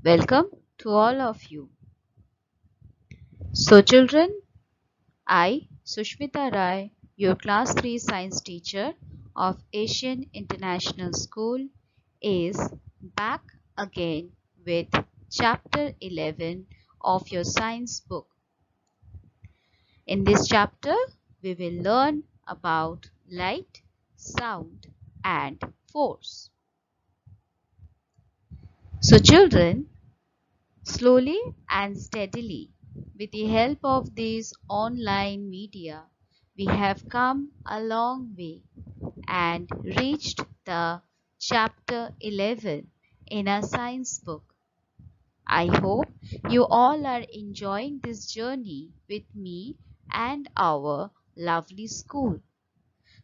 Welcome to all of you. So children, I, Sushmita Rai, your class 3 science teacher of Asian International School, is back again with chapter 11 of your science book. In this chapter, we will learn about light, sound and force. So children, slowly and steadily, with the help of this online media, we have come a long way and reached the chapter 11 in our science book. I hope you all are enjoying this journey with me and our lovely school.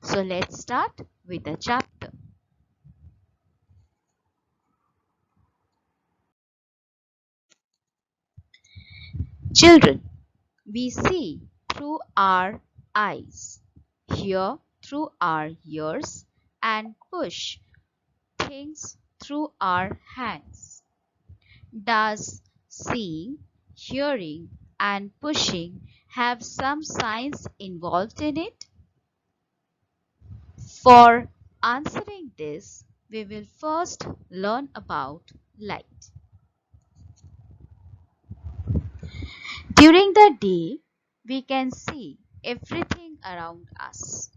So let's start with the chapter. Children, we see through our eyes, hear through our ears, and push things through our hands. Does seeing, hearing, and pushing have some science involved in it? For answering this, we will first learn about light. During the day, we can see everything around us.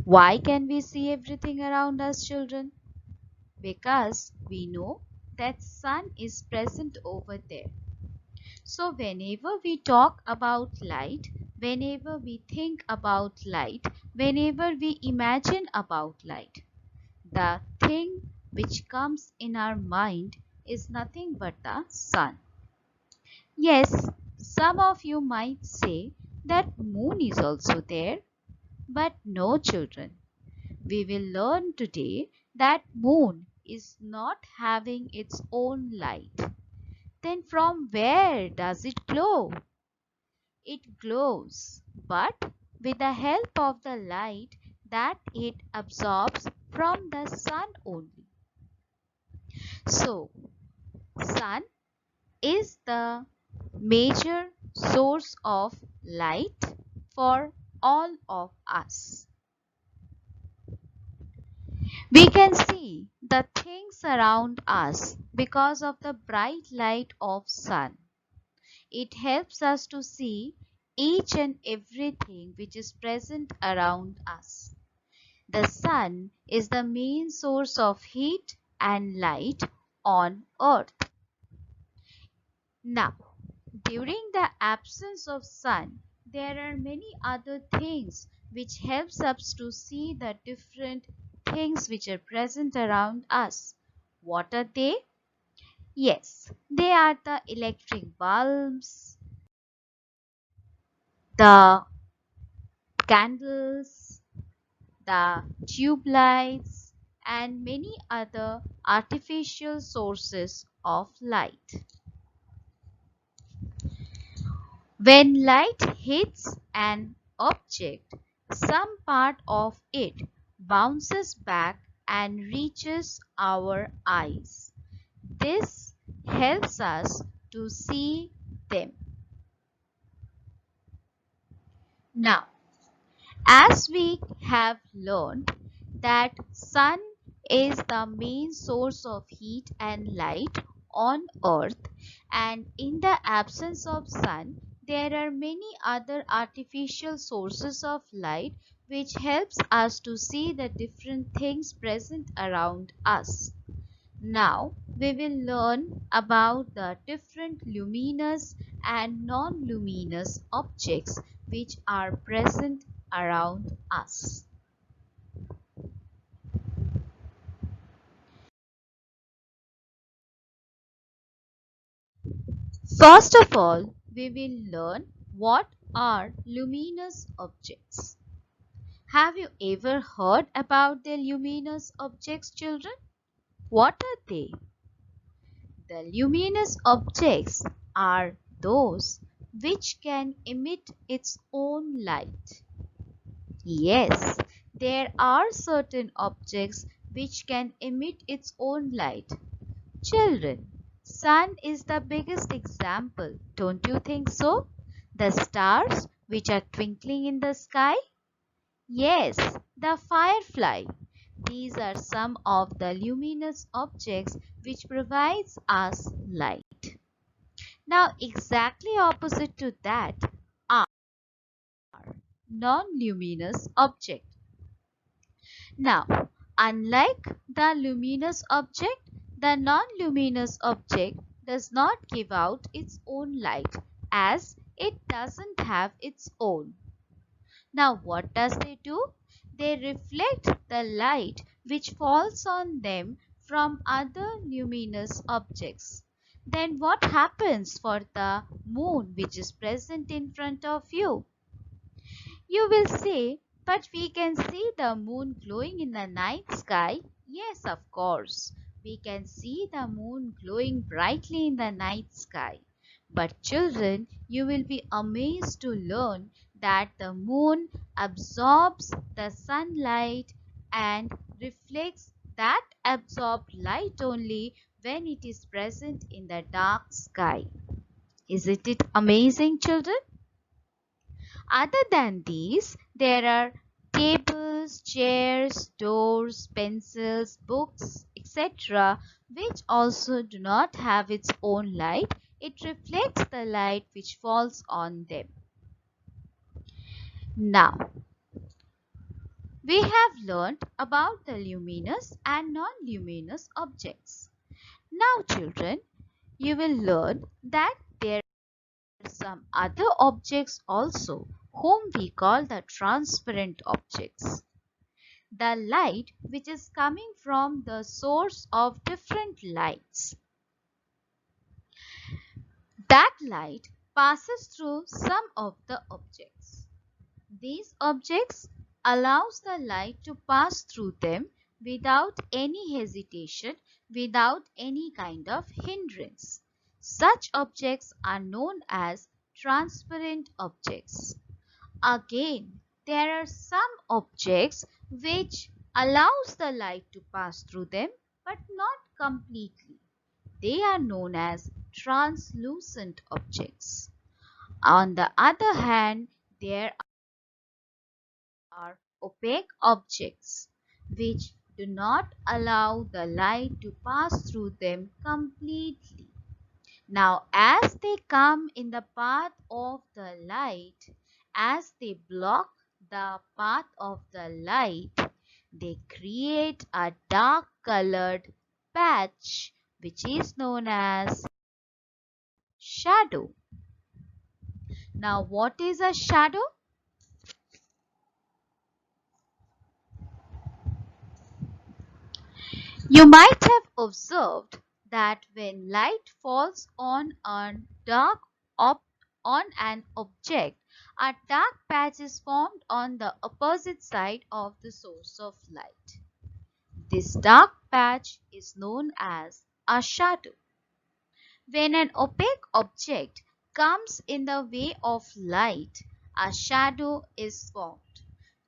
Why can we see everything around us, children? Because we know that sun is present over there. So whenever we talk about light, whenever we think about light, whenever we imagine about light, the thing which comes in our mind is nothing but the sun. Yes, some of you might say that moon is also there, but no, children. We will learn today that moon is not having its own light. Then from where does it glow? It glows, but with the help of the light that it absorbs from the sun only. So, sun is the major source of light for all of us. We can see the things around us because of the bright light of sun. It helps us to see each and everything which is present around us. The sun is the main source of heat and light on earth. Now, during the absence of sun, there are many other things which helps us to see the different things which are present around us. What are they? Yes, they are the electric bulbs, the candles, the tube lights, and many other artificial sources of light. When light hits an object, some part of it bounces back and reaches our eyes. This helps us to see them. Now, as we have learned that sun is the main source of heat and light on earth, and in the absence of sun there are many other artificial sources of light which helps us to see the different things present around us. Now we will learn about the different luminous and non-luminous objects which are present around us. First of all, we will learn what are luminous objects. Have you ever heard about the luminous objects, children? What are they? The luminous objects are those which can emit its own light. Yes, there are certain objects which can emit its own light. Children, Sun is the biggest example, don't you think so? The stars which are twinkling in the sky? Yes, the firefly. These are some of the luminous objects which provides us light. Now exactly opposite to that are non-luminous objects. Now, unlike the luminous object, the non-luminous object does not give out its own light as it doesn't have its own. Now what does they do? They reflect the light which falls on them from other luminous objects. Then what happens for the moon which is present in front of you? You will say, but we can see the moon glowing in the night sky. Yes, of course. We can see the moon glowing brightly in the night sky. But children, you will be amazed to learn that the moon absorbs the sunlight and reflects that absorbed light only when it is present in the dark sky. Isn't it amazing, children? Other than these, there are tables, chairs, doors, pencils, books, etc., which also do not have its own light. It reflects the light which falls on them. Now, we have learned about the luminous and non-luminous objects. Now, children, you will learn that there are some other objects also whom we call the transparent objects. The light which is coming from the source of different lights. That light passes through some of the objects. These objects allows the light to pass through them without any hesitation, without any kind of hindrance. Such objects are known as transparent objects. Again, there are some objects which allows the light to pass through them but not completely. They are known as translucent objects. On the other hand, there are opaque objects which do not allow the light to pass through them completely. Now, as they come in the path of the light, as they block the path of the light, they create a dark colored patch which is known as shadow. Now, what is a shadow? You might have observed that when light falls on on an object, a dark patch is formed on the opposite side of the source of light. This dark patch is known as a shadow. When an opaque object comes in the way of light, a shadow is formed.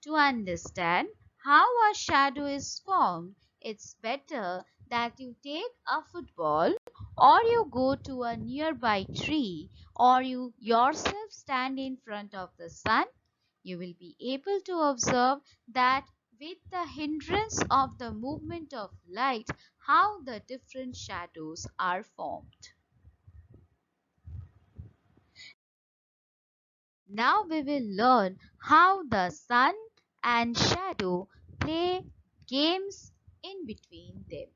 To understand how a shadow is formed, it's better that you take a football or you go to a nearby tree or you yourself stand in front of the sun. You will be able to observe that with the hindrance of the movement of light, how the different shadows are formed. Now we will learn how the sun and shadow play games in between them.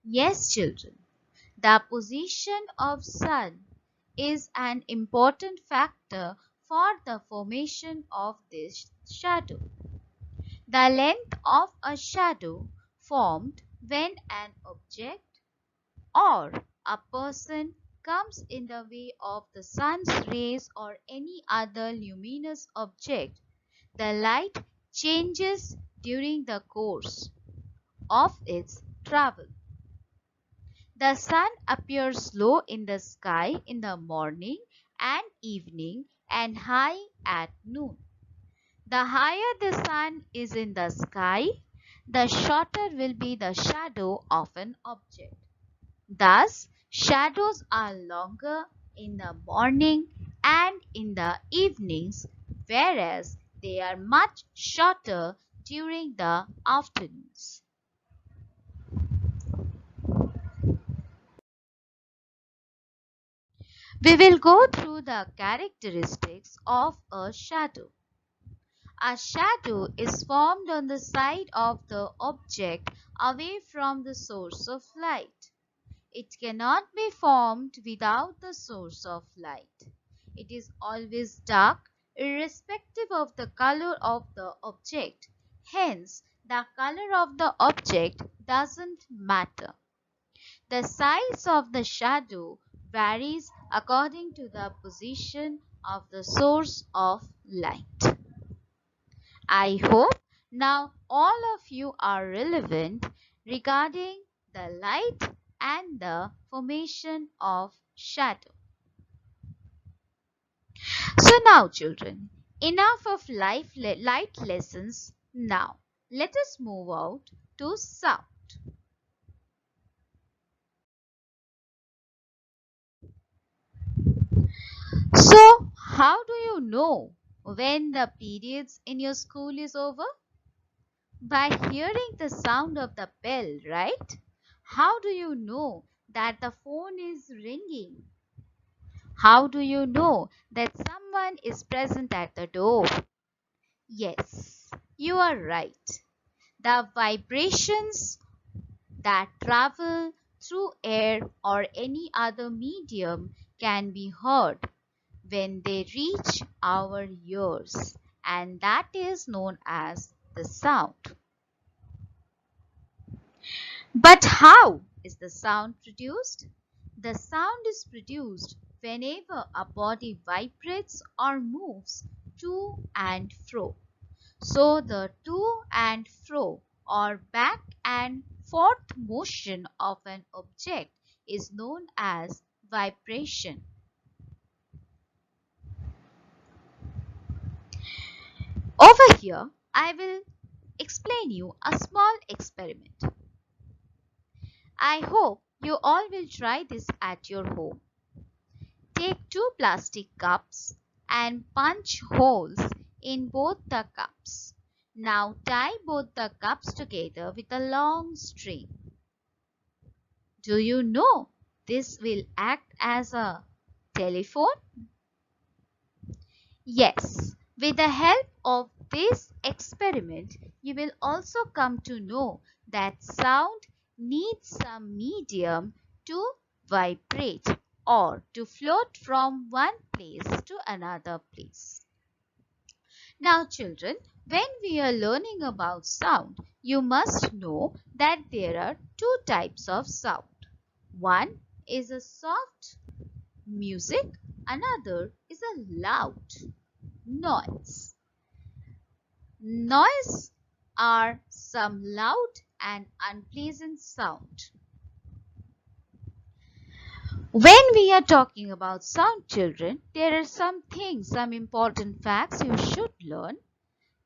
Yes, children, the position of sun is an important factor for the formation of this shadow. The length of a shadow formed when an object or a person comes in the way of the sun's rays or any other luminous object, the light changes during the course of its travel. The sun appears low in the sky in the morning and evening and high at noon. The higher the sun is in the sky, the shorter will be the shadow of an object. Thus, Shadows are longer in the morning and in the evenings, whereas they are much shorter during the afternoons. We will go through the characteristics of a shadow. A shadow is formed on the side of the object away from the source of light. It cannot be formed without the source of light. It is always dark, irrespective of the color of the object. Hence, the color of the object doesn't matter. The size of the shadow varies according to the position of the source of light. I hope now all of you are relevant regarding the light and the formation of shadow. So now children, enough of light lessons now. Let us move out to sound. So how do you know when the periods in your school is over? By hearing the sound of the bell, right? How do you know that the phone is ringing? How do you know that someone is present at the door? Yes, you are right. The vibrations that travel through air or any other medium can be heard when they reach our ears, and that is known as the sound. But how is the sound produced? The sound is produced whenever a body vibrates or moves to and fro. So the to and fro or back and forth motion of an object is known as vibration. Over here, I will explain you a small experiment. I hope you all will try this at your home. Take two plastic cups and punch holes in both the cups. Now tie both the cups together with a long string. Do you know this will act as a telephone? Yes, with the help of this experiment, you will also come to know that sound needs some medium to vibrate or to float from one place to another place. Now children, when we are learning about sound, you must know that there are two types of sound. One is a soft music, another is a loud noise. Noise are some loud and unpleasant sound. When we are talking about sound children, there are some things, some important facts you should learn.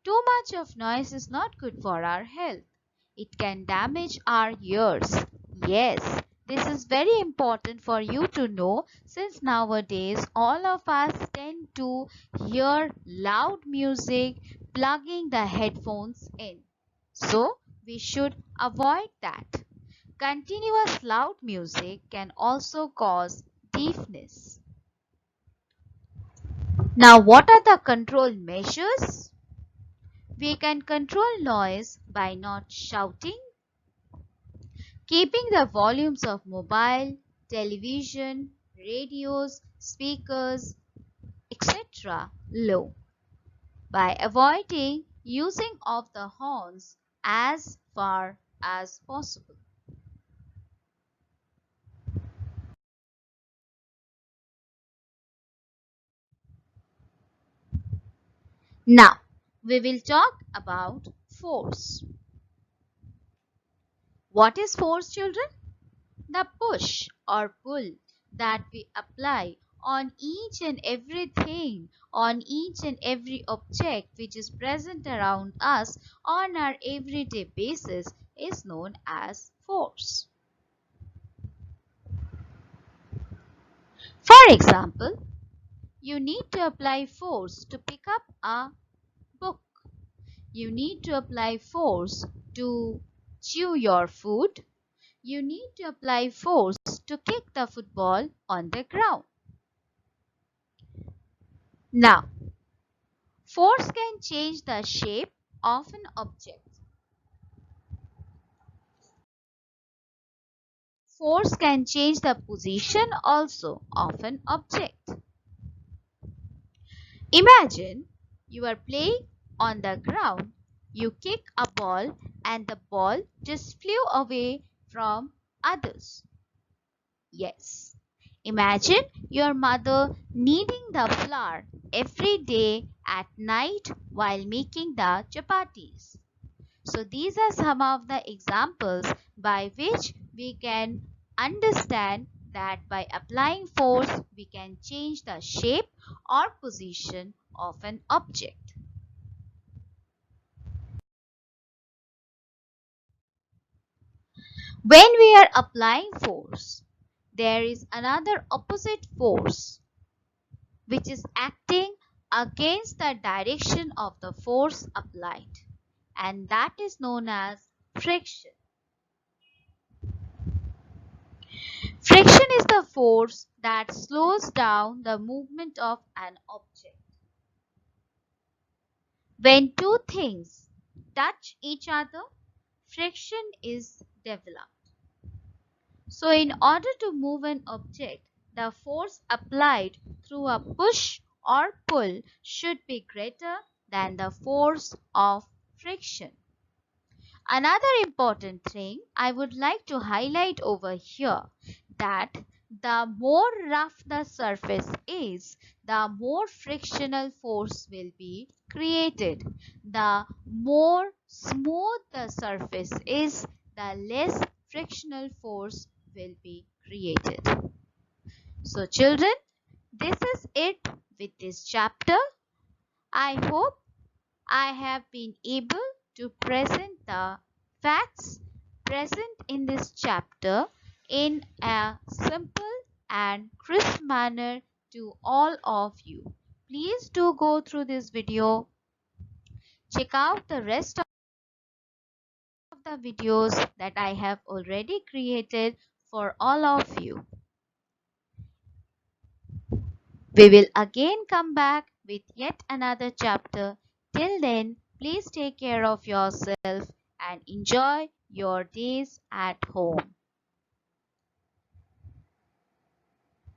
Too much of noise is not good for our health. It can damage our ears. Yes, this is very important for you to know since nowadays all of us tend to hear loud music plugging the headphones in. So, we should avoid that. Continuous loud music can also cause deafness. Now, what are the control measures? We can control noise by not shouting, keeping the volumes of mobile, television, radios, speakers, etc. low, by avoiding using of the horns as far as possible. Now, we will talk about force. What is force, children? The push or pull that we apply on each and everything, on each and every object which is present around us on our everyday basis is known as force. For example, you need to apply force to pick up a book. You need to apply force to chew your food. You need to apply force to kick the football on the ground. Now, force can change the shape of an object. Force can change the position also of an object. Imagine you are playing on the ground, you kick a ball and the ball just flew away from others. Yes. Imagine your mother kneading the flour every day at night while making the chapatis. So these are some of the examples by which we can understand that by applying force we can change the shape or position of an object. When we are applying force, there is another opposite force which is acting against the direction of the force applied, and that is known as friction. Friction is the force that slows down the movement of an object. When two things touch each other, friction is developed. So in order to move an object, the force applied through a push or pull should be greater than the force of friction. Another important thing I would like to highlight over here that the more rough the surface is, the more frictional force will be created. The more smooth the surface is, the less frictional force will be created. So children, this is it with this chapter. I hope I have been able to present the facts present in this chapter in a simple and crisp manner to all of you. Please do go through this video. Check out the rest of the videos that I have already created for all of you. We will again come back with yet another chapter. Till then, please take care of yourself and enjoy your days at home.